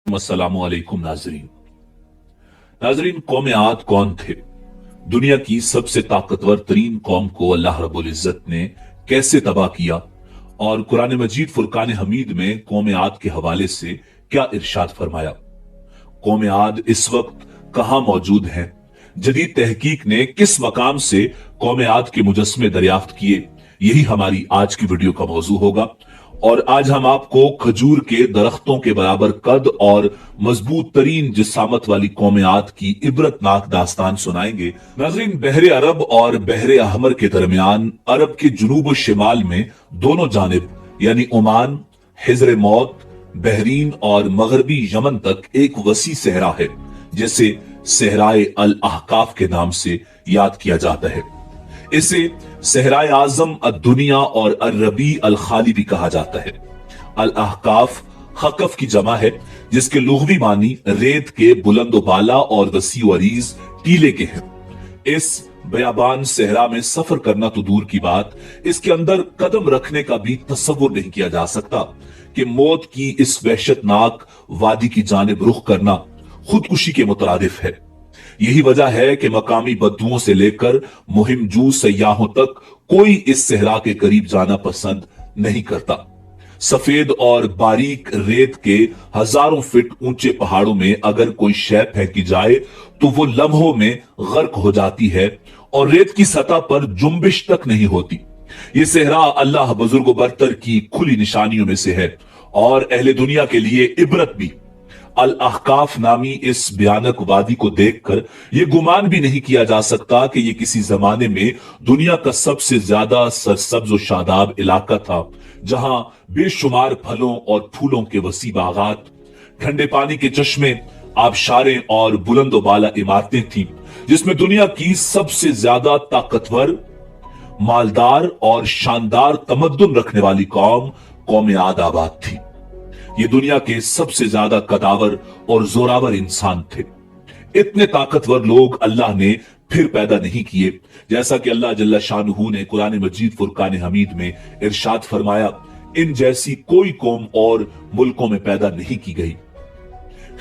अस्सलामु अलैकुम नाजरीन कौम आद कौन थे? दुनिया की सबसे ताकतवर तरीन कौम को अल्लाह रब्बुल इज्जत ने कैसे तबाह किया और कुरान मजीद फुरकान हमीद में कौम आद के हवाले से क्या इरशाद फरमाया? कौम आद इस वक्त कहां मौजूद है? जदीद तहकीक ने किस मकाम से कौम आद के मुजस्मे दरियाफ्त किए? यही हमारी आज की वीडियो का मौजू होगा। और आज हम आपको खजूर के दरख्तों के बराबर कद और मजबूत तरीन जिसामत वाली कौम आद की इबरतनाक दास्तान सुनाएंगे। नाज़रीन, बहरे अरब और बहरे अहमर के दरमियान अरब के जुनूब और शिमाल में दोनों जानिब यानी ओमान, हिजर मौत, बहरीन और मगरबी यमन तक एक वसी सहरा है जिसे सहराए अल अहकाफ के नाम से याद किया जाता है। इसे सहराए आजम दुनिया और अर्रबी अल खाली भी कहा जाता है। अल अहकाफ हकफ की जमा है जिसके लुग़वी मानी रेत के बुलंदो बाला और वसी अरीज टीले के हैं। इस बयाबान सहरा में सफर करना तो दूर की बात, इसके अंदर कदम रखने का भी तसव्वुर नहीं किया जा सकता कि मौत की इस वहशतनाक वादी की जानिब रुख करना खुदकुशी के मुतरादिफ है। यही वजह है कि मकामी बद्दुओं से लेकर मुहिमजू सयाहों तक कोई इस सहरा के करीब जाना पसंद नहीं करता। सफेद और बारीक रेत के हजारों फीट ऊंचे पहाड़ों में अगर कोई शय फेंकी जाए तो वो लम्हों में गर्क हो जाती है और रेत की सतह पर जुम्बिश तक नहीं होती। ये सहरा अल्लाह बुजुर्ग बरतर की खुली निशानियों में से है और अहले दुनिया के लिए इबरत भी। अल अहकाफ नामी इस भयानक वादी को देखकर यह गुमान भी नहीं किया जा सकता कि यह किसी जमाने में दुनिया का सबसे ज्यादा सरसब्ज और शादाब इलाका था, जहां बेशुमार फलों और फूलों के वसी बागात, ठंडे पानी के चश्मे, आबशारें और बुलंदो बाला इमारतें थीं, जिसमें दुनिया की सबसे ज्यादा ताकतवर, मालदार और शानदार तमद्दुन रखने वाली कौम आद आबाद थी। ये दुनिया के सबसे ज्यादा कदावर और जोरावर इंसान थे। इतने ताकतवर लोग अल्लाह ने फिर पैदा नहीं किए, जैसा कि अल्लाह जल्ला शानुहु ने कुरान मजीद फुरकान हमीद में इरशाद फरमाया, इन जैसी कोई कौम और मुल्कों में पैदा नहीं की गई।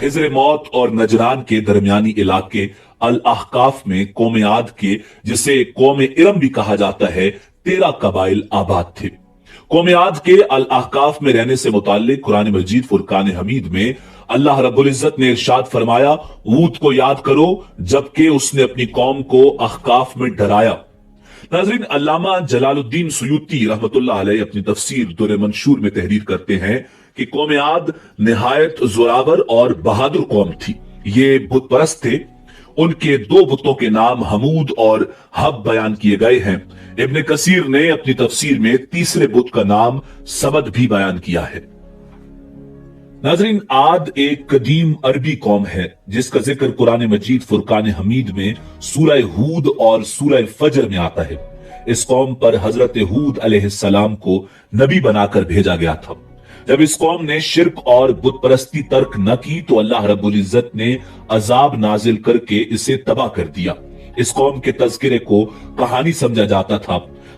हिजर मौत और नजरान के दरमियानी इलाके अल अहकाफ में कौम आद के, जिसे कौम इरम भी कहा जाता है, 13 कबाइल आबाद थे। कौम आद के अल अहकाफ में रहने से मुताल्लिक कुरान मजीद फुरकान हमीद में अल्लाह रब्बुल इज्जत ने इरशाद फरमाया, ऊद को याद करो जबकि उसने अपनी कौम को अहकाफ में डराया। नाज़रीन, अल्लामा जलालुद्दीन सुयूती रहमतुल्लाह अलैह अपनी तफसीर दुर मंशूर में तहरीर करते हैं कि कौम आद निहायत जोरावर और बहादुर कौम थी। ये बुत परस्त थे। उनके 2 बुतों के नाम हमूद और हब बयान किए गए हैं। इब्ने कसीर ने अपनी तफसीर में तीसरे बुत का नाम समद भी बयान किया है। नाज़रीन, आद एक कदीम अरबी कौम है जिसका जिक्र कुरान मजीद फुरकान हमीद में सूरह हूद और सूरह फजर में आता है। इस कौम पर हजरत हूद अलैहिस्सलाम को नबी बनाकर भेजा गया था। जब इस कौम ने शिर्क और बुत परस्ती तर्क न की तो अल्लाह रब्बुल इज्जत ने अजाब नाजिल करके इसे तबाह कर दिया। इस कौम के तज़किरे को कहानी समझा जाता था,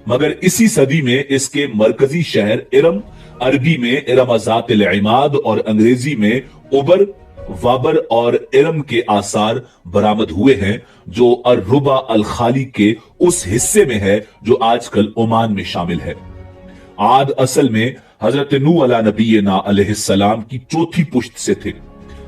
मगर इसी सदी में इसके मरकजी शहर इरम, अरबी में इरम-ज़ात अल-इमाद और अंग्रेजी में उबर, वाबर और इरम के आसार बरामद हुए हैं, जो अर-रुबा अल-खाली के उस हिस्से में है जो आजकल ओमान में शामिल है। आद असल में हजरत नूह अला नबीना अलैहिस्सलाम की चौथी पुश्त से थे।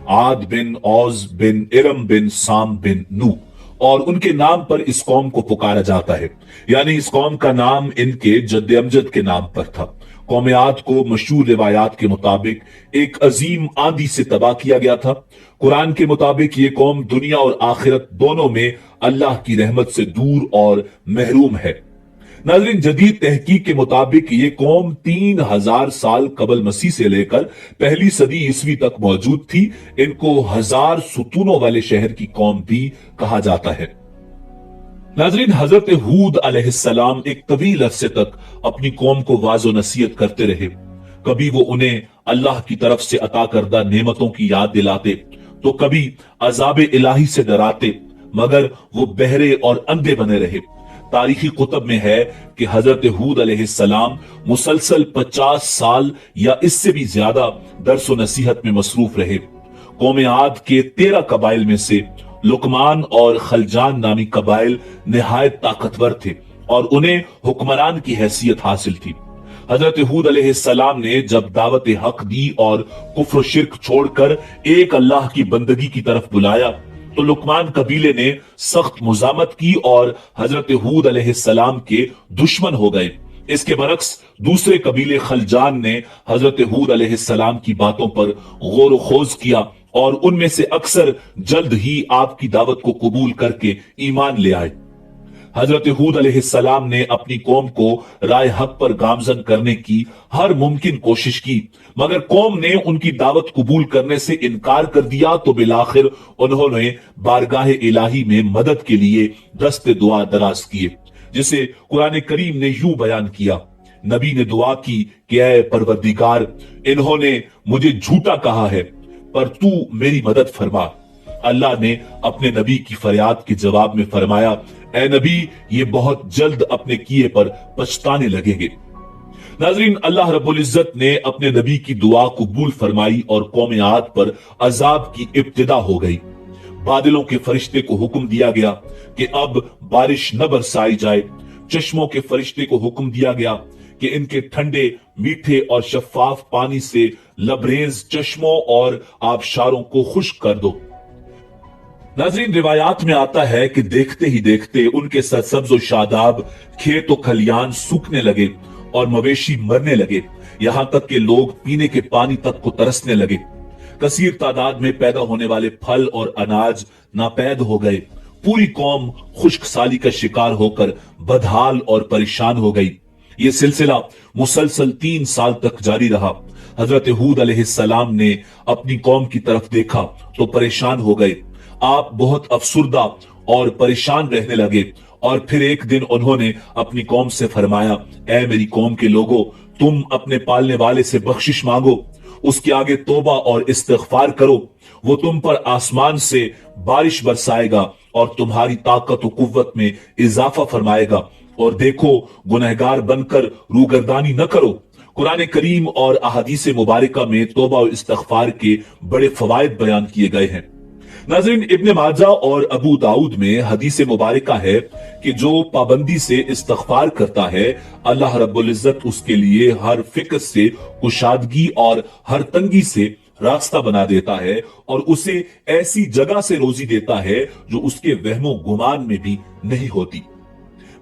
आद बिन औज बिन इरम बिन साम बिन नूह, और उनके नाम पर इस कौम को पुकारा जाता है, यानी इस कौम का नाम इनके जद्द अमजद के नाम पर था। कौम आद को मशहूर रिवायात के मुताबिक एक अजीम आंधी से तबाह किया गया था। कुरान के मुताबिक ये कौम दुनिया और आखिरत दोनों में अल्लाह की रहमत से दूर और महरूम है। नाज़रीन, जदीद तहकीक के मुताबिक ये कौम 3000 साल कबल मसीह से लेकर पहली सदी ईसवी तक मौजूद थी। इनको 1000 सुतूनों वाले शहर की कौम भी कहा जाता है। नाज़रीन, हजरत हूद अलैहिस्सलाम एक तवील अरसे तक अपनी कौम को वाज़ो नसीहत करते रहे। कभी वो उन्हें अल्लाह की तरफ से अता करदा नेमतों की याद दिलाते तो कभी अजाब इलाही से डराते, मगर वो बहरे और अंधे बने रहे। तारीखी कुतब में है कि हजरत हूद अलैहिस्सलाम मुसलसल 50 साल या इससे भी ज्यादा दर्स व नसीहत में मसरूफ रहे। कौम आद के 13 कबाइल में से लुकमान और खलजान नामी कबाइल निहायत ताकतवर थे और उन्हें हुक्मरान की हैसियत हासिल थी। हजरत हूद अलैहिस्सलाम ने जब दावत हक दी और कुफ्र शिर्क छोड़कर एक अल्लाह की बंदगी की तरफ बुलाया तो लुकमान कबीले ने सख्त मुजामत की और हजरत हूद अलैहिस्सलाम के दुश्मन हो गए। इसके बरक्स दूसरे कबीले खलजान ने हजरत हूद अलैहिस्सलाम की बातों पर गौर खोज किया और उनमें से अक्सर जल्द ही आपकी दावत को कबूल करके ईमान ले आए। हजरत हूद अलैहिस्सलाम ने अपनी कौम को राय हक पर गामजन करने की हर मुमकिन कोशिश की, मगर कौम ने उनकी दावत कबूल करने से इनकार कर दिया तो बिलाखिर उन्होंने बारगाह इलाही में मदद के लिए दस्ते दुआ दराज किए, जिसे कुरान करीम ने यूं बयान किया। नबी ने दुआ की कि ऐ परवरदिगार, इन्होंने मुझे झूठा कहा है पर तू मेरी मदद फरमा। अल्लाह ने अपने नबी की फरियाद के जवाब में फरमाया, ऐ नबी, ये बहुत जल्द अपने किए पर पछताने लगेंगे। नाजरीन, अल्लाह रब्बुल इज्जत ने अपने नबी की दुआ कबूल फरमाई और कौम आद पर अजाब की इब्तिदा हो गई। बादलों के फरिश्ते को हुक्म दिया गया कि अब बारिश न बरसाई जाए। चश्मों के फरिश्ते को हुक्म दिया गया कि इनके ठंडे, मीठे और शफाफ पानी से लबरेज चश्मों और आबशारों को खुश्क कर दो। नाज़रीन, रिवायात में आता है कि देखते ही देखते उनके सरसब्ज और शादाब खेत और खलियान सूखने लगे और मवेशी मरने लगे, यहां तक कि लोग पीने के पानी तक को तरसने लगे। कसीर तादाद में पैदा होने वाले फल और अनाज नापैद हो गए। पूरी कौम खुश्क साली का शिकार होकर बदहाल और परेशान हो गई। ये सिलसिला मुसलसल 3 साल तक जारी रहा। हजरत हूद अलैहिस्सलाम ने अपनी कौम की तरफ देखा तो परेशान हो गए। आप बहुत अफसुर्दा और परेशान रहने लगे और फिर एक दिन उन्होंने अपनी कौम से फरमाया, ऐ मेरी कौम के लोगों, तुम अपने पालने वाले से बख्शिश मांगो, उसके आगे तौबा और इस्तिग़फार करो। वो तुम पर आसमान से बारिश बरसाएगा और तुम्हारी ताकत और कुव्वत में इजाफा फरमाएगा। और देखो, गुनहगार बनकर रूगर्दानी न करो। कुरान करीम और अहादीस मुबारका में तौबा और इस्तिग़फार के बड़े फवायद बयान किए गए हैं। नाज़रीन, इब्ने माजा और अबू दाऊद में हदीस मुबारका है कि जो पाबंदी से इस्तिग़फार करता है, अल्लाह रब्बुल इज्जत उसके लिए हर फिक्र से कुशादगी और हर तंगी से रास्ता बना देता है और उसे ऐसी जगह से रोजी देता है जो उसके वहमो गुमान में भी नहीं होती।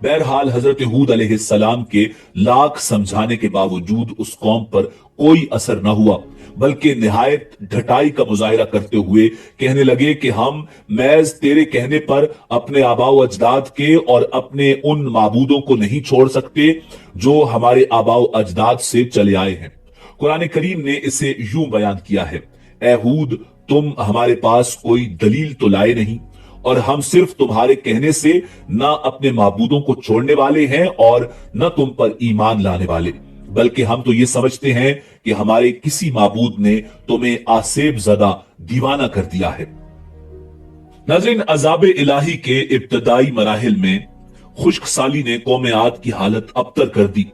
बहरहाल हजरत हूद अलैहिस्सलाम के लाख समझाने के बावजूद उस कौम पर कोई असर न हुआ, बल्कि निहायत ढटाई का मुजाहिरा करते हुए कहने लगे कि हम मैज तेरे कहने पर अपने आबाओ अजदाद के और अपने उन माबूदों को नहीं छोड़ सकते जो हमारे आबाओ अजदाद से चले आए हैं। कुरान करीम ने इसे यूं बयान किया है, ऐ हूद, तुम हमारे पास कोई दलील तो लाए नहीं और हम सिर्फ तुम्हारे कहने से न अपने माबूदों को छोड़ने वाले हैं और न तुम पर ईमान लाने वाले, बल्कि हम तो ये समझते हैं कि हमारे किसी माबूद ने तुम्हें आसेब ज़दा दीवाना कर दिया है। नाज़रीन, अज़ाब इलाही के इब्तदाई मराहिल में खुश्क साली ने कौम आद की हालत अबतर कर दी।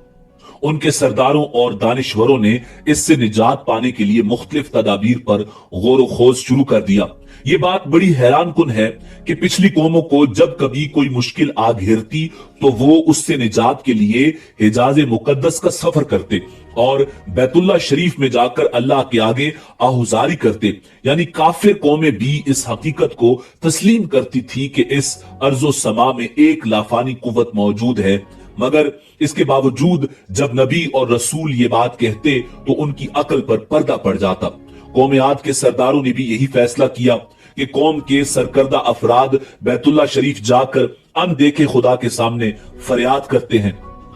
उनके सरदारों और दानिश्वरों ने इससे निजात पाने के लिए मुख्तलिफ तदाबीर पर गौर खोज शुरू कर दिया। ये बात बड़ी हैरान कुन है कि पिछली कौमों को जब कभी कोई मुश्किल आ घेरती तो वो उससे निजात के लिए हिजाज मुकद्दस का सफर करते और बैतुल्लाह शरीफ में जाकर अल्लाह के आगे आहुजारी करते। यानी काफिर कौमें भी इस हकीकत को तस्लीम करती थी कि इस अर्जो समा में एक लाफानी कुव्वत मौजूद है, मगर इसके बावजूद जब नबी और रसूल ये बात कहते तो उनकी अकल पर पर्दा पड़ जाता। कौम आद के सरदारों ने भी यही फैसला किया कि कौम के सरकर्दा अफराद बैतुल्लाह शरीफ जाकर अनदेखे खुदा के सामने फरियाद करते हैं।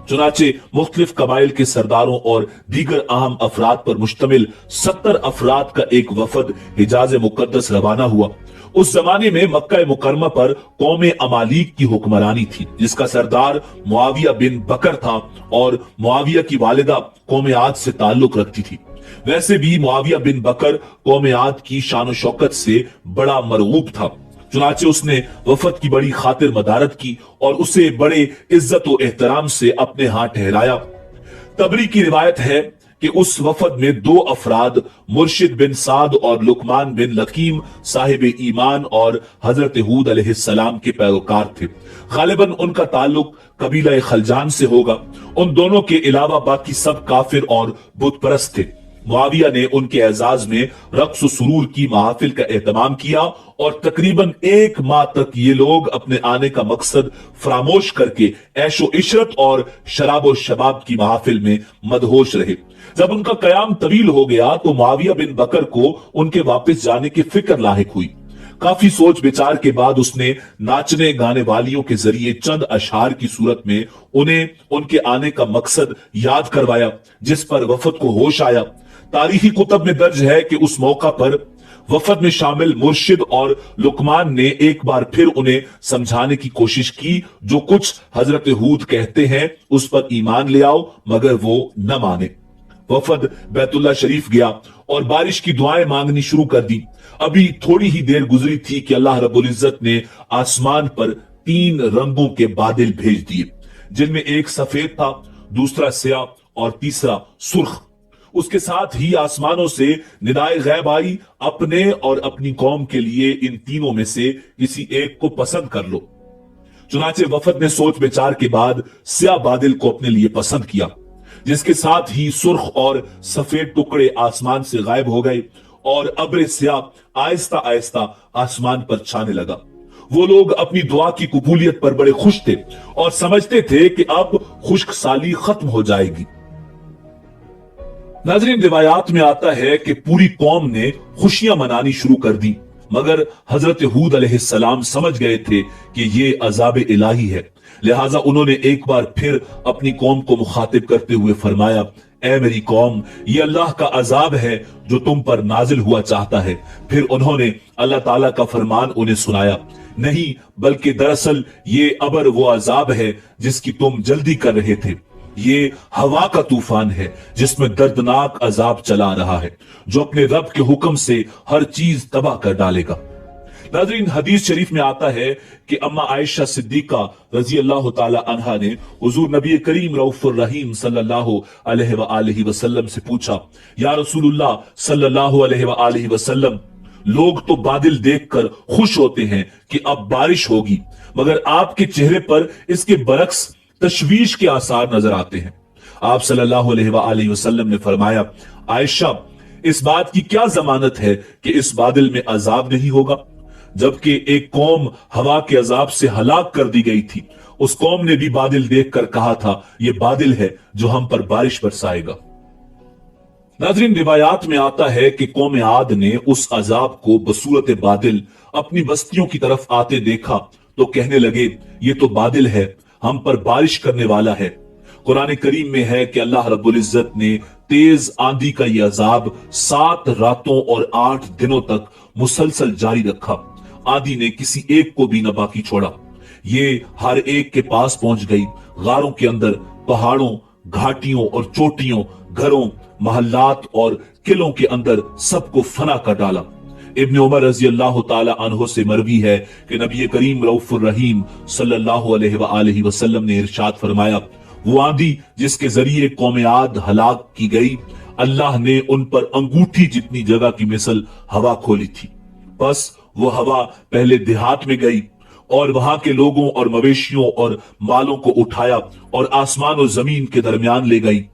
चुनाचे मुख्तलिफ कबाइल के सरदारों और दीगर अहम अफराद पर मुश्तमिल 70 अफराद का एक वफद हिजाज मुकद्दस रवाना हुआ। उस जमाने में मक्का मुकरमा पर कौम अमालीक की हुक्मरानी थी, जिसका सरदार मुआविया बिन बकर था और मुआविया की वालिदा कौम आद से ताल्लुक रखती थी। वैसे भी मुआविया बिन बकर कौम आद की शान शौकत से बड़ा मरगूब था। चुनाचे उसने वफद की बड़ी खातिर मदारत की और उसे बड़े इज्जत और एहतराम से अपने हाथ ठहराया। तबरी की रिवायत है कि उस वफद में दो अफराद मुर्शिद बिन साद और लुकमान बिन लकीम साहिब ईमान और हजरत हूद अलैहिस्सलाम के पैरोकार थे। गालिबन उनका ताल्लुक कबीला खलजान से होगा। उन दोनों के अलावा बाकी सब काफिर और बुत परस्त थे। मुआविया ने उनके एजाज में रक्स सुरूर की महफिल का एहतमाम किया और तकरीबन एक माह तक ये लोग अपने आने का मकसद फरामोश करके ऐशो इशरत और शराबो शबाब की महफिल में मदहोश रहे। जब उनका कयाम तवील हो गया तो मुआविया बिन बकर को उनके वापस जाने की फिक्र लाहिक हुई। काफी सोच विचार के बाद उसने नाचने गाने वालियों के जरिए चंद अशआर की सूरत में उन्हें उनके आने का मकसद याद करवाया, जिस पर वफद को होश आया। तारीखी कुतब में दर्ज है कि उस मौका पर वफद में शामिल मुर्शिद और लुकमान ने एक बार फिर उन्हें समझाने की कोशिश की, जो कुछ हजरत हूद कहते हैं उस पर ईमान ले आओ, मगर वो न माने। वफद बैतुल्लाह शरीफ गया और बारिश की दुआएं मांगनी शुरू कर दी। अभी थोड़ी ही देर गुजरी थी कि अल्लाह रब्बुल इज्जत ने आसमान पर 3 रंगों के बादल भेज दिए, जिनमें एक सफेद था, दूसरा स्याह और तीसरा सुर्ख। उसके साथ ही आसमानों से निदाए गैब आई, अपने और अपनी कौम के लिए इन तीनों में से किसी एक को पसंद कर लो। चुनाचे वफद ने सोच विचार के बाद स्याह बादल को अपने लिए पसंद किया, जिसके साथ ही सुर्ख और सफेद टुकड़े आसमान से गायब हो गए और अब्र स्याह आहिस्ता आहिस्ता आसमान पर छाने लगा। वो लोग अपनी दुआ की कबूलियत पर बड़े खुश थे और समझते थे कि अब खुश्क साली खत्म हो जाएगी। नाज़रीन, रिवायात में आता है कि पूरी कौम ने खुशियां मनानी शुरू कर दी, मगर हजरत हूद अलैहिस्सलाम समझ गए थे कि ये अजाब इलाही है। लिहाजा उन्होंने एक बार फिर अपनी कौम को मुखातिब करते हुए फरमाया, ऐ मेरी कौम, ये अल्लाह का अजाब है जो तुम पर नाजिल हुआ चाहता है। फिर उन्होंने अल्लाह ताला का फरमान उन्हें सुनाया, नहीं बल्कि दरअसल ये अबर वो अजाब है जिसकी तुम जल्दी कर रहे थे। ये हवा का तूफान है जिसमें दर्दनाक अजाब चला रहा है, जो अपने रब के हुक्म से हर चीज तबाह कर डालेगा। नाज़रीन, हदीस शरीफ में आता है कि अम्मा आयशा सिद्दीका रजी अल्लाह ताला अन्हा ने हुजूर नबी करीम रऊफुर रहीम सल्लल्लाहु अलैहि वसल्लम से पूछा, या रसूलुल्लाह सल्लल्लाहु अलैहि वसल्लम, लोग तो बादल देखकर खुश होते हैं कि अब बारिश होगी, मगर आपके चेहरे पर इसके बरक्स तशवीश के आसार नजर आते हैं। आप सल्लल्लाहु अलैहि वसल्लम ने फरमाया, आयशा, इस बात की क्या जमानत है कि इस बादल में अजाब नहीं होगा? जबकि एक कौम हवा के अजाब से हलाक कर दी गई थी, उस कौम ने भी बादल देखकर कहा था, यह बादल है जो हम पर बारिश बरसाएगा। नाज़रीन, रिवायात में आता है कि कौम आद ने उस अजाब को बसूरत बादल अपनी बस्तियों की तरफ आते देखा तो कहने लगे, ये तो बादल है, हम पर बारिश करने वाला है। कुरान करीम में है कि अल्लाह रब्बुल इज्जत ने तेज आंधी का यह अजाब 7 रातों और 8 दिनों तक मुसलसल जारी रखा। आंधी ने किसी एक को भी न बाकी छोड़ा। ये हर एक के पास पहुंच गई। गारों के अंदर, पहाड़ों, घाटियों और चोटियों, घरों, महल्लात और किलों के अंदर सबको फना कर डाला। इब्न उमर रजी अल्लाह ताला अन्हो से मरवी है कि नबी करीम रऊफुर रहीम सल्लल्लाहु अलैहि वसल्लम ने इरशाद फरमाया, वो आंधी जिसके जरिए कौम आद हलाक की गई, अल्लाह ने उन पर अंगूठी जितनी जगह की मिसल हवा खोली थी। बस वो हवा पहले देहात में गई और वहां के लोगों और मवेशियों और मालों को उठाया और आसमान और जमीन के दरमियान ले गई।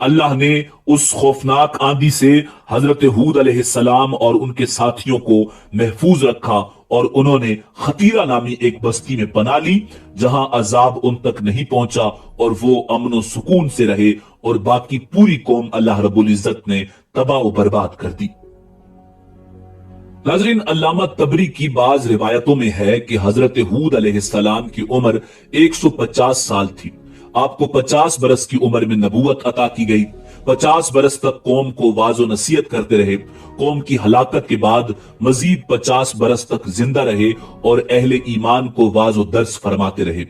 अल्लाह ने उस खौफनाक आंधी से हजरत हूद अलैहिस्सलाम और उनके साथियों को महफूज रखा और उन्होंने खतीरा नामी एक बस्ती में पनाह ली, जहां अजाब उन तक नहीं पहुंचा और वो अमन और सुकून से रहे, और बाकी पूरी कौम अल्लाह रब्बुल इज्जत ने तबाह और बर्बाद कर दी। नाज़रीन, अल्लामा तबरी की बाज रिवायतों में है कि हजरत हूद अलैहिस्सलाम की उम्र 150 साल थी। आपको 50 बरस की उम्र में नबूवत अता की गई। 50 बरस तक कौम को वाजो नसीहत करते रहे। कौम की हलाकत के बाद मजीद 50 बरस तक जिंदा रहे और अहले ईमान को वाजो दर्स फरमाते रहे।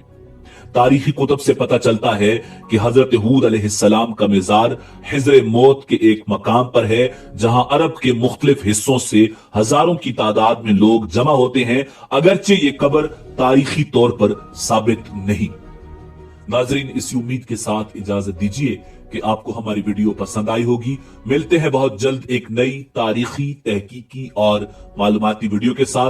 तारीखी कुतुब से पता चलता है कि हजरत हूद अलैहिस्सलाम का मिजार हिज्र मौत के एक मकाम पर है, जहां अरब के मुख्तलिफ हिस्सों से हजारों की तादाद में लोग जमा होते हैं, अगरचे ये कब्र तारीखी तौर पर साबित नहीं। नाजरीन, इसी उम्मीद के साथ इजाजत दीजिए کہ آپ کو ہماری ویڈیو پسند آئی ہوگی. ملتے ہیں بہت جلد ایک نئی تاریخی، تحقیقی اور معلوماتی ویڈیو کے ساتھ.